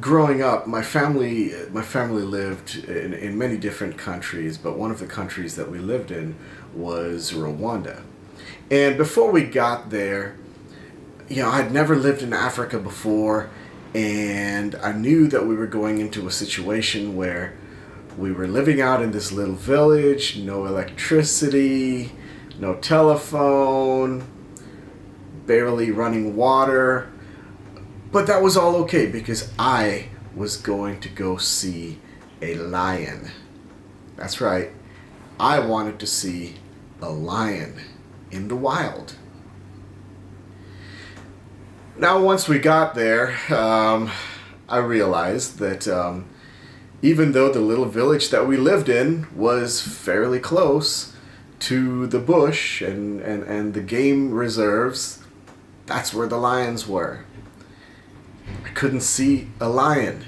Growing up, my family lived in many different countries, but one of the countries that we lived in was Rwanda. And before we got there, I'd never lived in Africa before, and I knew that we were going into a situation where we were living out in this little village, no electricity, no telephone, barely running water. But that was all okay because I was going to go see a lion. That's right. I wanted to see a lion in the wild. Now, once we got there, I realized that even though the little village that we lived in was fairly close to the bush and the game reserves, that's where the lions were. I couldn't see a lion.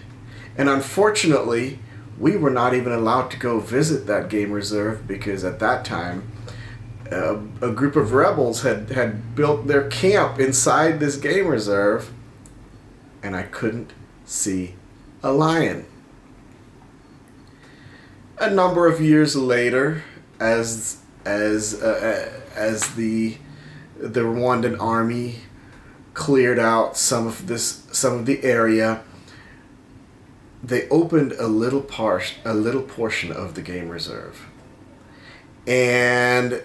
And unfortunately, we were not even allowed to go visit that game reserve because at that time, a group of rebels had built their camp inside this game reserve, and I couldn't see a lion. A number of years later, as the Rwandan army cleared out some of the area, they opened a little portion of the game reserve, and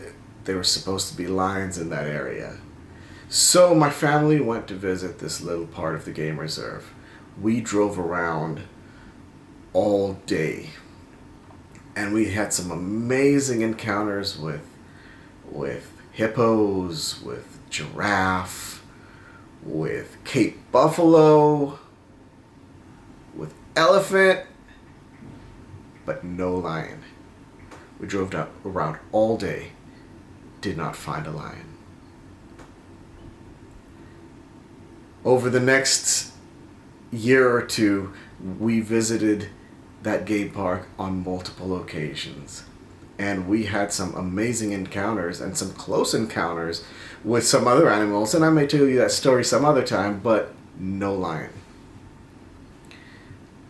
there were supposed to be lions in that area. So my family went to visit this little part of the game reserve. We drove around all day, and we had some amazing encounters with hippos, with giraffe, with Cape buffalo, with elephant, but no lion. We drove around all day, did not find a lion. Over the next year or two, we visited that game park on multiple occasions. And we had some amazing encounters and some close encounters with some other animals. And I may tell you that story some other time, but no lion.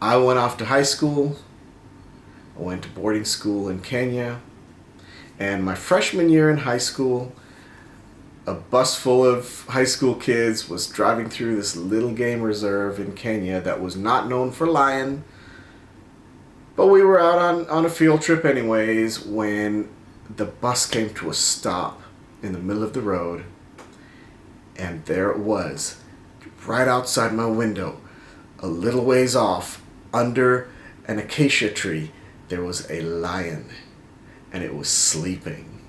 I went off to high school. I went to boarding school in Kenya. And my freshman year in high school, a bus full of high school kids was driving through this little game reserve in Kenya that was not known for lion. But we were out on a field trip anyways when the bus came to a stop in the middle of the road. And there it was, right outside my window, a little ways off, under an acacia tree, there was a lion. And it was sleeping.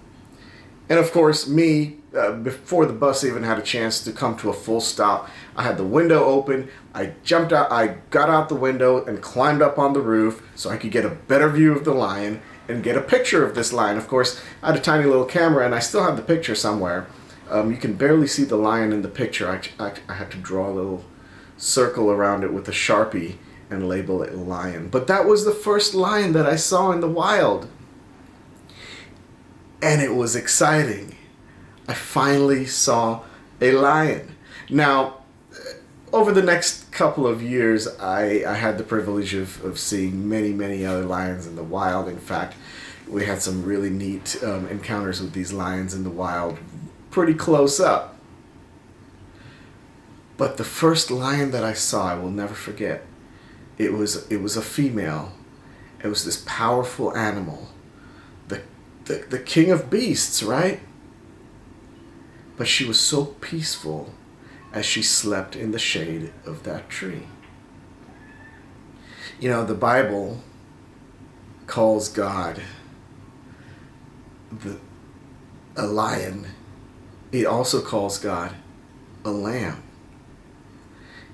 And of course, me, before the bus even had a chance to come to a full stop, I had the window open. I jumped out, I got out the window and climbed up on the roof so I could get a better view of the lion and get a picture of this lion. Of course, I had a tiny little camera and I still have the picture somewhere. You can barely see the lion in the picture. I had to draw a little circle around it with a Sharpie and label it lion. But that was the first lion that I saw in the wild. And it was exciting. I finally saw a lion. Now, over the next couple of years, I had the privilege of seeing many other lions in the wild. In fact, we had some really neat encounters with these lions in the wild, pretty close up. But the first lion that I saw, I will never forget. It was a female. It was this powerful animal. The king of beasts, right? But she was so peaceful as she slept in the shade of that tree. The Bible calls God a lion. It also calls God a lamb.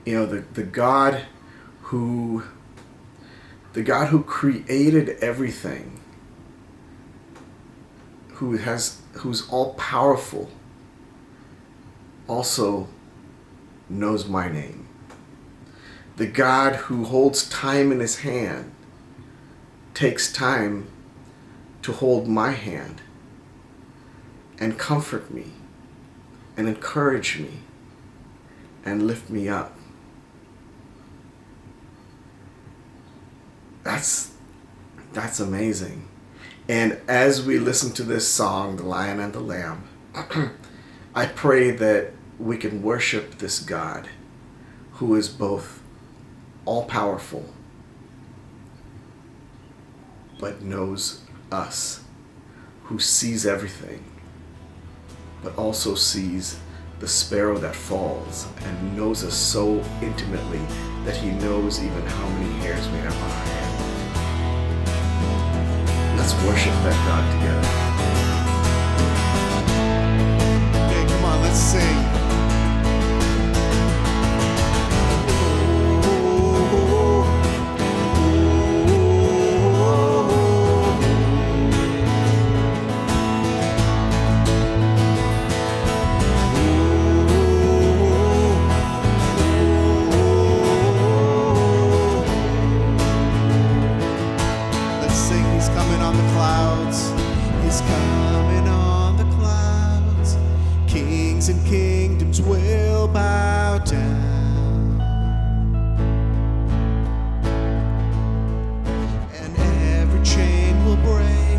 The God who created everything, who's all powerful, also knows my name. The God who holds time in his hand takes time to hold my hand and comfort me and encourage me and lift me up. That's amazing. And as we listen to this song, The Lion and the Lamb, I pray that we can worship this God who is both all-powerful but knows us, who sees everything, but also sees the sparrow that falls and knows us so intimately that he knows even how many hairs we have on our head. Let's worship that God together. Okay, come on, let's sing. And kingdoms will bow down, and every chain will break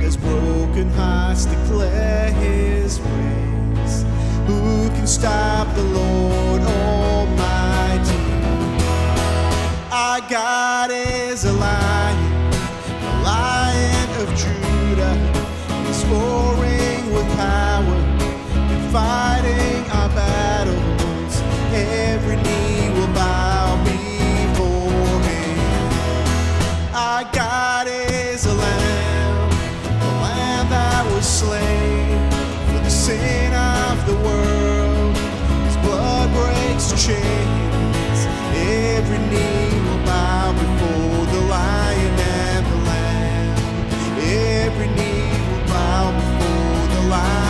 as broken hearts declare his ways. Who can stop the Lord Almighty? Our God is a lion, the Lion of Judah. He's roaring with power, fighting our battles. Every knee will bow before him. Our God is a lamb, the lamb that was slain for the sin of the world. His blood breaks chains. Every knee will bow before the Lion and the Lamb. Every knee will bow before the Lion.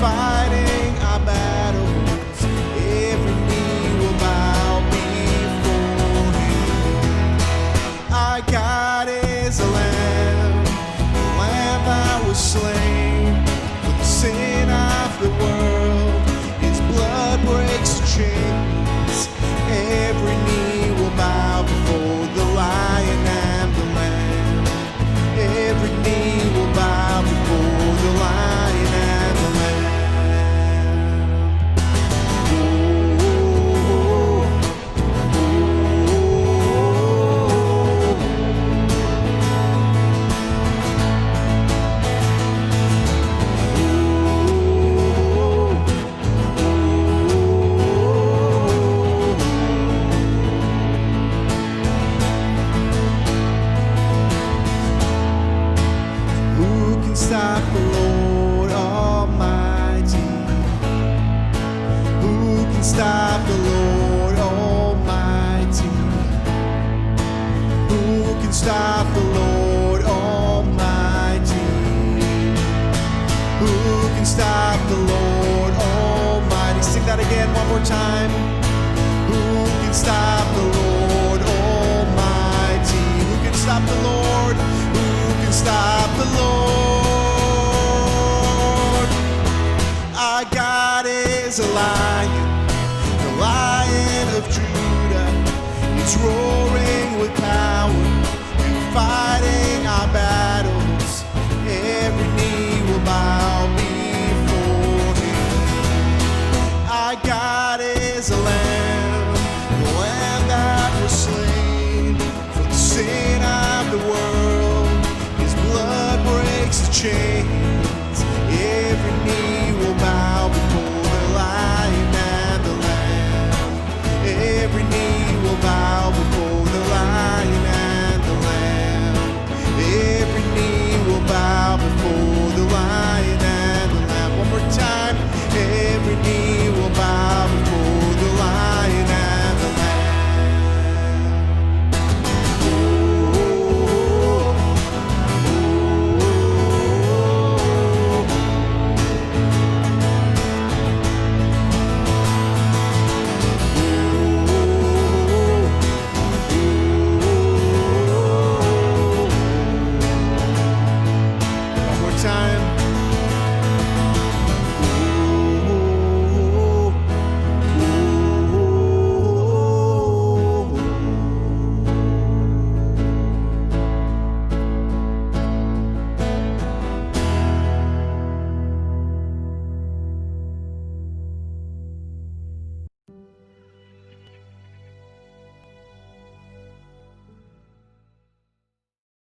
Fighting our battles, every knee will bow before him. Our God is a lamb, the lamb that was slain for the sin of the world. His blood breaks chains. Every knee will bow before the Lion and the Lamb. Every knee will bow before the Lion and the Lamb. Stop the Lord Almighty? Who can stop the Lord Almighty? Who can stop the Lord Almighty? Who can stop the Lord Almighty? Sing that again one more time. Who can stop the Lord Almighty? Who can stop the Lord? Who can stop the Lord? Our God is a lion, the Lion of Judah. He's roaring with power and fighting our battles. Every knee will bow before him. chains. Every knee will bow before the Lion and the Lamb. Every knee will bow before the Lion and the Lamb. Every knee will bow before the Lion and the Lamb. One more time. Every knee